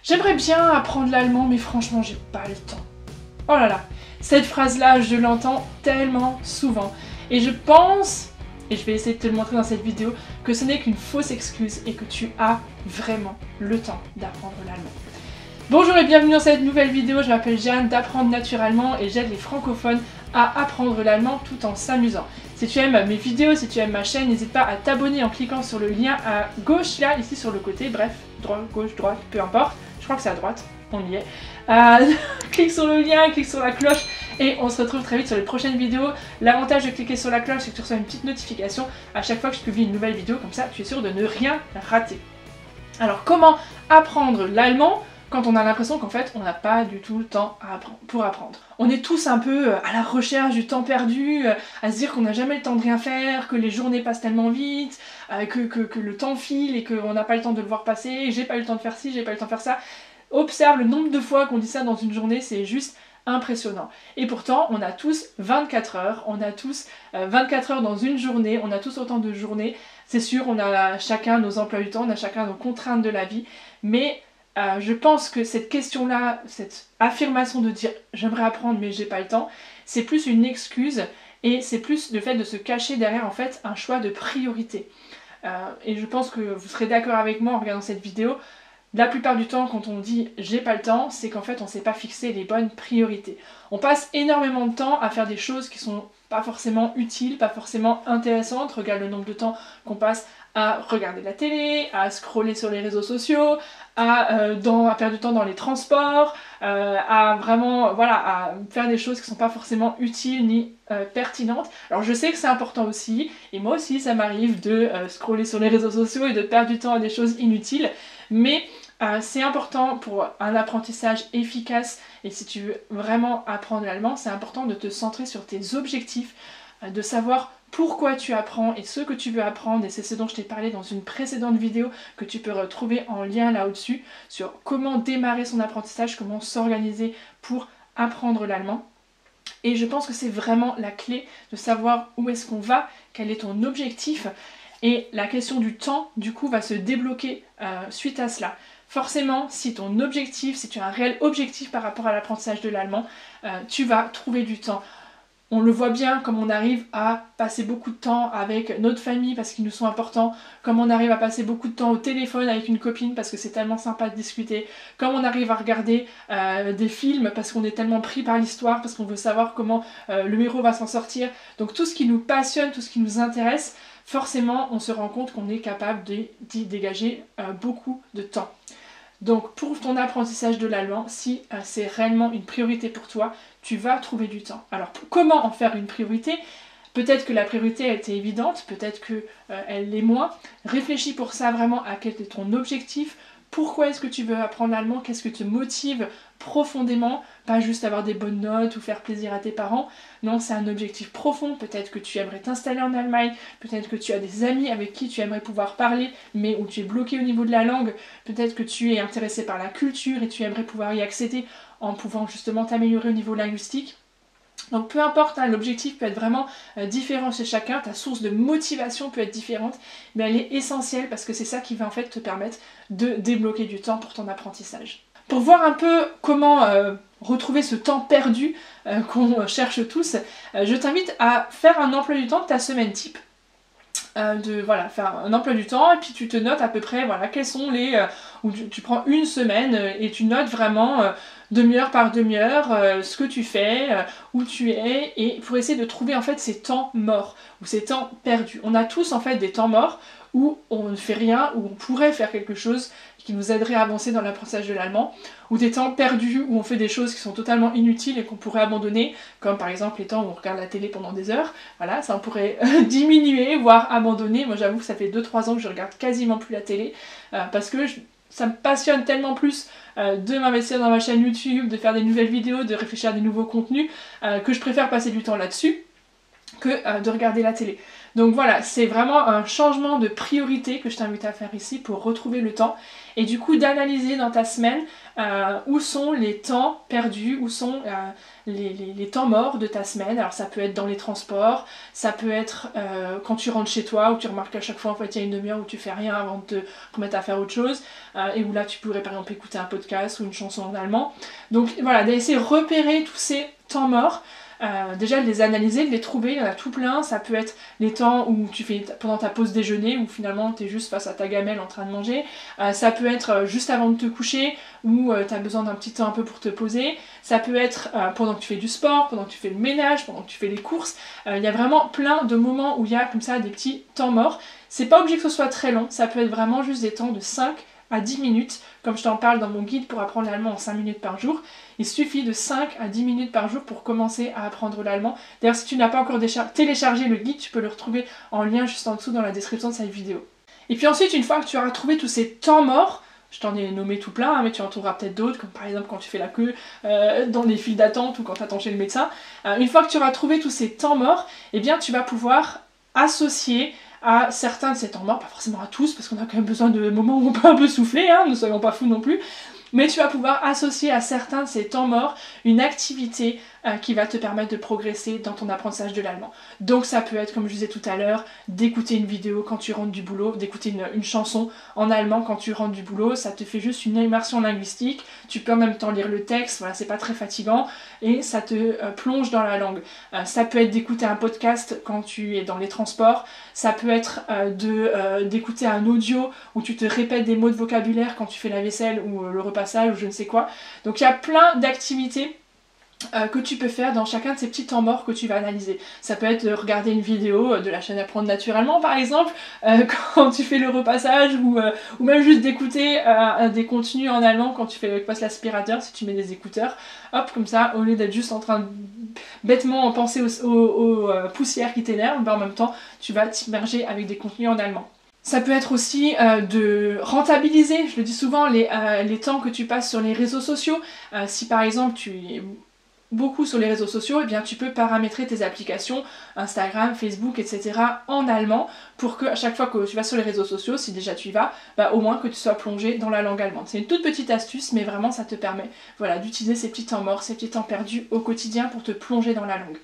J'aimerais bien apprendre l'allemand, mais franchement, j'ai pas le temps. Oh là là, cette phrase-là, je l'entends tellement souvent. Et je pense, et je vais essayer de te le montrer dans cette vidéo, que ce n'est qu'une fausse excuse et que tu as vraiment le temps d'apprendre l'allemand. Bonjour et bienvenue dans cette nouvelle vidéo, je m'appelle Jeanne d'Apprendre Naturellement et j'aide les francophones à apprendre l'allemand tout en s'amusant. Si tu aimes mes vidéos, si tu aimes ma chaîne, n'hésite pas à t'abonner en cliquant sur le lien à gauche, là, ici sur le côté, bref, droite, gauche, droite, peu importe, je crois que c'est à droite, on y est. Clique sur le lien, clique sur la cloche et on se retrouve très vite sur les prochaines vidéos. L'avantage de cliquer sur la cloche, c'est que tu reçois une petite notification à chaque fois que je publie une nouvelle vidéo, comme ça tu es sûr de ne rien rater. Alors comment apprendre l'allemand quand on a l'impression qu'en fait on n'a pas du tout le temps pour apprendre? On est tous un peu à la recherche du temps perdu, à se dire qu'on n'a jamais le temps de rien faire, que les journées passent tellement vite, que le temps file et qu'on n'a pas le temps de le voir passer, j'ai pas eu le temps de faire ci, j'ai pas eu le temps de faire ça. Observe le nombre de fois qu'on dit ça dans une journée, c'est juste impressionnant. Et pourtant, on a tous 24 heures, on a tous 24 heures dans une journée, on a tous autant de journées. C'est sûr, on a chacun nos emplois du temps, on a chacun nos contraintes de la vie, mais je pense que cette question-là, cette affirmation de dire j'aimerais apprendre mais j'ai pas le temps, c'est plus une excuse et c'est plus le fait de se cacher derrière en fait un choix de priorité. Et je pense que vous serez d'accord avec moi en regardant cette vidéo. La plupart du temps, quand on dit j'ai pas le temps, c'est qu'en fait on s'est pas fixé les bonnes priorités. On passe énormément de temps à faire des choses qui sont pas forcément utiles, pas forcément intéressantes. Regarde le nombre de temps qu'on passe à regarder la télé, à scroller sur les réseaux sociaux, à perdre du temps dans les transports, à vraiment à faire des choses qui sont pas forcément utiles ni pertinentes. Alors je sais que c'est important aussi, et moi aussi ça m'arrive de scroller sur les réseaux sociaux et de perdre du temps à des choses inutiles, mais c'est important pour un apprentissage efficace et si tu veux vraiment apprendre l'allemand, c'est important de te centrer sur tes objectifs, de savoir pourquoi tu apprends et ce que tu veux apprendre, et c'est ce dont je t'ai parlé dans une précédente vidéo que tu peux retrouver en lien là au-dessus sur comment démarrer son apprentissage, comment s'organiser pour apprendre l'allemand. Et je pense que c'est vraiment la clé de savoir où est-ce qu'on va, quel est ton objectif, et la question du temps du coup va se débloquer suite à cela. Forcément, si ton objectif, si tu as un réel objectif par rapport à l'apprentissage de l'allemand, tu vas trouver du temps. On le voit bien comme on arrive à passer beaucoup de temps avec notre famille parce qu'ils nous sont importants, comme on arrive à passer beaucoup de temps au téléphone avec une copine parce que c'est tellement sympa de discuter, comme on arrive à regarder des films parce qu'on est tellement pris par l'histoire, parce qu'on veut savoir comment le héros va s'en sortir. Donc tout ce qui nous passionne, tout ce qui nous intéresse, forcément on se rend compte qu'on est capable d'y dégager beaucoup de temps. Donc pour ton apprentissage de l'allemand, si c'est réellement une priorité pour toi, tu vas trouver du temps. Alors comment en faire une priorité? Peut-être que la priorité elle était évidente, peut-être qu'elle l'est moins. Réfléchis pour ça vraiment à quel est ton objectif. Pourquoi est-ce que tu veux apprendre l'allemand? Qu'est-ce que te motive profondément? Pas juste avoir des bonnes notes ou faire plaisir à tes parents. Non, c'est un objectif profond. Peut-être que tu aimerais t'installer en Allemagne. Peut-être que tu as des amis avec qui tu aimerais pouvoir parler, mais où tu es bloqué au niveau de la langue. Peut-être que tu es intéressé par la culture et tu aimerais pouvoir y accéder en pouvant justement t'améliorer au niveau linguistique. Donc peu importe, hein, l'objectif peut être vraiment différent chez chacun, ta source de motivation peut être différente, mais elle est essentielle parce que c'est ça qui va en fait te permettre de débloquer du temps pour ton apprentissage. Pour voir un peu comment retrouver ce temps perdu qu'on cherche tous, je t'invite à faire un emploi du temps de ta semaine type. Faire un emploi du temps et puis tu te notes à peu près quels sont les où tu prends une semaine et tu notes vraiment demi-heure par demi-heure ce que tu fais, où tu es, et pour essayer de trouver en fait ces temps morts ou ces temps perdus. On a tous en fait des temps morts où on ne fait rien, où on pourrait faire quelque chose qui nous aiderait à avancer dans l'apprentissage de l'allemand, ou des temps perdus où on fait des choses qui sont totalement inutiles et qu'on pourrait abandonner, comme par exemple les temps où on regarde la télé pendant des heures. Voilà, ça on pourrait diminuer, voire abandonner. Moi j'avoue que ça fait 2-3 ans que je regarde quasiment plus la télé, parce que ça me passionne tellement plus de m'investir dans ma chaîne YouTube, de faire des nouvelles vidéos, de réfléchir à des nouveaux contenus, que je préfère passer du temps là-dessus que de regarder la télé. Donc voilà, c'est vraiment un changement de priorité que je t'invite à faire ici pour retrouver le temps. Et du coup d'analyser dans ta semaine où sont les temps perdus, où sont les temps morts de ta semaine. Alors ça peut être dans les transports, ça peut être quand tu rentres chez toi, où tu remarques qu'à chaque fois en fait il y a une demi-heure où tu fais rien avant de te remettre à faire autre chose, et où là tu pourrais par exemple écouter un podcast ou une chanson en allemand. Donc voilà, d'essayer de repérer tous ces temps morts. Déjà de les analyser, de les trouver, il y en a tout plein. Ça peut être les temps où tu fais pendant ta pause déjeuner, où finalement tu es juste face à ta gamelle en train de manger. Ça peut être juste avant de te coucher, où tu as besoin d'un petit temps un peu pour te poser. Ça peut être pendant que tu fais du sport, pendant que tu fais le ménage, pendant que tu fais les courses. Il y a vraiment plein de moments où il y a comme ça des petits temps morts. C'est pas obligé que ce soit très long, ça peut être vraiment juste des temps de 5 à 10 minutes, comme je t'en parle dans mon guide pour apprendre l'allemand en 5 minutes par jour. Il suffit de 5 à 10 minutes par jour pour commencer à apprendre l'allemand. D'ailleurs, si tu n'as pas encore téléchargé le guide, tu peux le retrouver en lien juste en dessous dans la description de cette vidéo. Et puis ensuite, une fois que tu auras trouvé tous ces temps morts, je t'en ai nommé tout plein, hein, mais tu en trouveras peut-être d'autres, comme par exemple quand tu fais la queue dans les files d'attente ou quand tu attends chez le médecin. Une fois que tu auras trouvé tous ces temps morts, eh bien tu vas pouvoir associer à certains de ces temps morts, pas forcément à tous, parce qu'on a quand même besoin de moments où on peut un peu souffler, hein, ne soyons pas fous non plus, mais tu vas pouvoir associer à certains de ces temps morts une activité qui va te permettre de progresser dans ton apprentissage de l'allemand. Donc ça peut être, comme je disais tout à l'heure, d'écouter une vidéo quand tu rentres du boulot, d'écouter une chanson en allemand quand tu rentres du boulot, ça te fait juste une immersion linguistique, tu peux en même temps lire le texte, voilà, c'est pas très fatigant, et ça te plonge dans la langue. Ça peut être d'écouter un podcast quand tu es dans les transports, ça peut être d'écouter un audio où tu te répètes des mots de vocabulaire quand tu fais la vaisselle ou le repassage ou je ne sais quoi. Donc il y a plein d'activités que tu peux faire dans chacun de ces petits temps morts que tu vas analyser. Ça peut être de regarder une vidéo de la chaîne Apprendre Naturellement par exemple, quand tu fais le repassage, ou même juste d'écouter des contenus en allemand quand tu passes l'aspirateur, si tu mets des écouteurs, hop, comme ça, au lieu d'être juste en train de bêtement penser aux poussières qui t'énervent, ben en même temps tu vas t'immerger avec des contenus en allemand. Ça peut être aussi de rentabiliser, je le dis souvent, les temps que tu passes sur les réseaux sociaux. Si par exemple tu es beaucoup sur les réseaux sociaux, eh bien tu peux paramétrer tes applications Instagram, Facebook, etc. en allemand pour que à chaque fois que tu vas sur les réseaux sociaux, si déjà tu y vas, bah, au moins que tu sois plongé dans la langue allemande. C'est une toute petite astuce, mais vraiment ça te permet voilà, d'utiliser ces petits temps morts, ces petits temps perdus au quotidien pour te plonger dans la langue.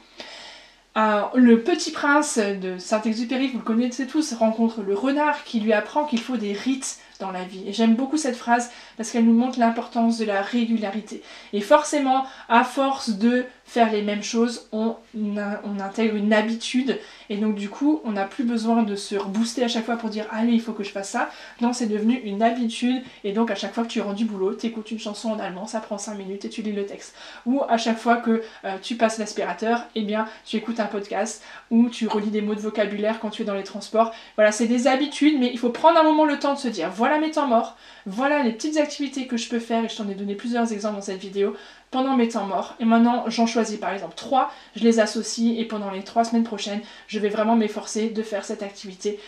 Le Petit Prince de Saint-Exupéry, vous le connaissez tous, rencontre le renard qui lui apprend qu'il faut des rites dans la vie. Et j'aime beaucoup cette phrase parce qu'elle nous montre l'importance de la régularité. Et forcément, à force de faire les mêmes choses, on intègre une habitude et donc du coup, on n'a plus besoin de se rebooster à chaque fois pour dire « Allez, il faut que je fasse ça ». Non, c'est devenu une habitude et donc à chaque fois que tu rentres du boulot, tu écoutes une chanson en allemand, ça prend 5 minutes et tu lis le texte. Ou à chaque fois que tu passes l'aspirateur, eh bien, tu écoutes un podcast ou tu relis des mots de vocabulaire quand tu es dans les transports. Voilà, c'est des habitudes, mais il faut prendre un moment le temps de se dire « Voilà mes temps morts, voilà les petites activités que je peux faire » et je t'en ai donné plusieurs exemples dans cette vidéo pendant mes temps morts. Et maintenant, j'en choisis par exemple 3, je les associe et pendant les 3 semaines prochaines, je vais vraiment m'efforcer de faire cette activité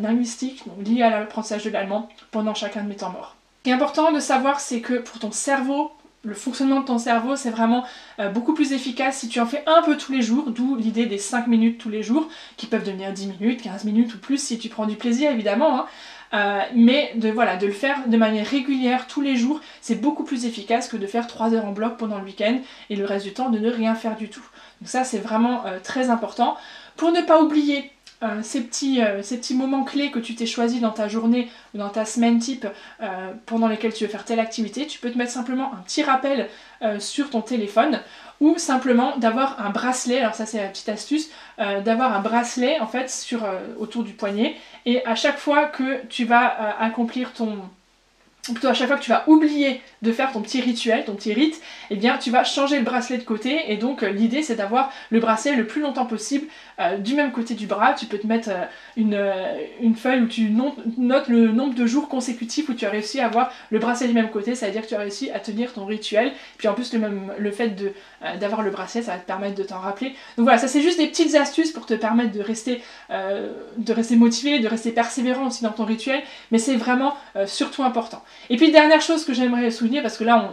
linguistique, donc liée à l'apprentissage de l'allemand, pendant chacun de mes temps morts. Ce qui est important de savoir, c'est que pour ton cerveau, le fonctionnement de ton cerveau, c'est vraiment beaucoup plus efficace si tu en fais un peu tous les jours, d'où l'idée des 5 minutes tous les jours, qui peuvent devenir 10 minutes, 15 minutes ou plus si tu prends du plaisir évidemment, hein. Mais de le faire de manière régulière tous les jours, c'est beaucoup plus efficace que de faire 3 heures en bloc pendant le week-end et le reste du temps de ne rien faire du tout. Donc ça c'est vraiment très important. Pour ne pas oublier ces petits moments clés que tu t'es choisi dans ta journée ou dans ta semaine type pendant lesquels tu veux faire telle activité, tu peux te mettre simplement un petit rappel sur ton téléphone ou simplement d'avoir un bracelet, alors ça c'est la petite astuce, d'avoir un bracelet en fait autour du poignet et à chaque fois que tu vas accomplir plutôt à chaque fois que tu vas oublier de faire ton petit rituel, ton petit rite, eh bien tu vas changer le bracelet de côté et donc l'idée c'est d'avoir le bracelet le plus longtemps possible du même côté du bras. Tu peux te mettre une feuille où tu notes le nombre de jours consécutifs où tu as réussi à avoir le bracelet du même côté, ça veut dire que tu as réussi à tenir ton rituel. Puis en plus le fait d'avoir le bracelet, ça va te permettre de t'en rappeler. Donc voilà, ça c'est juste des petites astuces pour te permettre de rester motivé, de rester persévérant aussi dans ton rituel, mais c'est vraiment surtout important. Et puis dernière chose que j'aimerais souligner, parce que là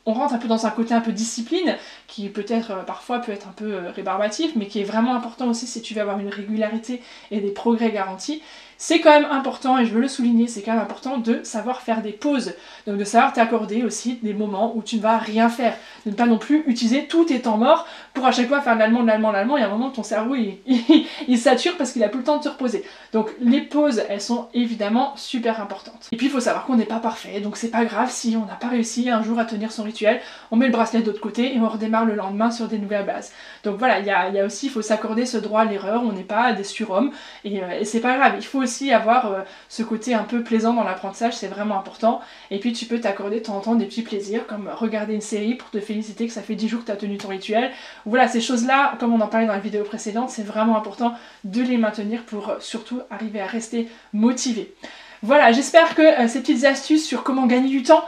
on rentre un peu dans un côté un peu discipline, qui peut-être parfois peut être un peu rébarbatif, mais qui est vraiment important aussi si tu veux avoir une régularité et des progrès garantis. C'est quand même important, et je veux le souligner, c'est quand même important de savoir faire des pauses. Donc de savoir t'accorder aussi des moments où tu ne vas rien faire. De ne pas non plus utiliser tous tes temps morts pour à chaque fois faire de l'allemand, il y a un moment ton cerveau il sature parce qu'il a plus le temps de se reposer. Donc les pauses, elles sont évidemment super importantes. Et puis il faut savoir qu'on n'est pas parfait, donc c'est pas grave si on n'a pas réussi un jour à tenir son rituel, on met le bracelet de l'autre côté et on redémarre le lendemain sur des nouvelles bases. Donc voilà, il y a aussi, il faut s'accorder ce droit à l'erreur, on n'est pas des surhommes, et c'est pas grave, il faut aussi avoir ce côté un peu plaisant dans l'apprentissage, c'est vraiment important. Et puis tu peux t'accorder de temps en temps des petits plaisirs, comme regarder une série pour te féliciter que ça fait 10 jours que tu as tenu ton rituel. Voilà, ces choses-là, comme on en parlait dans la vidéo précédente, c'est vraiment important de les maintenir pour surtout arriver à rester motivé. Voilà, j'espère que ces petites astuces sur comment gagner du temps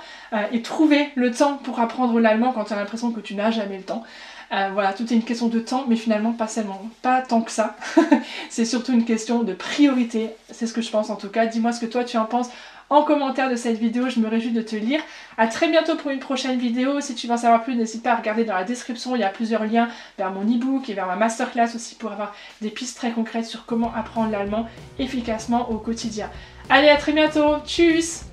et trouver le temps pour apprendre l'allemand quand tu as l'impression que tu n'as jamais le temps. Voilà, tout est une question de temps, mais finalement pas tant que ça. C'est surtout une question de priorité, c'est ce que je pense en tout cas. Dis-moi ce que toi tu en penses en commentaire de cette vidéo, je me réjouis de te lire. A très bientôt pour une prochaine vidéo. Si tu veux en savoir plus, n'hésite pas à regarder dans la description, il y a plusieurs liens vers mon e-book et vers ma masterclass aussi pour avoir des pistes très concrètes sur comment apprendre l'allemand efficacement au quotidien. Allez, à très bientôt, tchuss!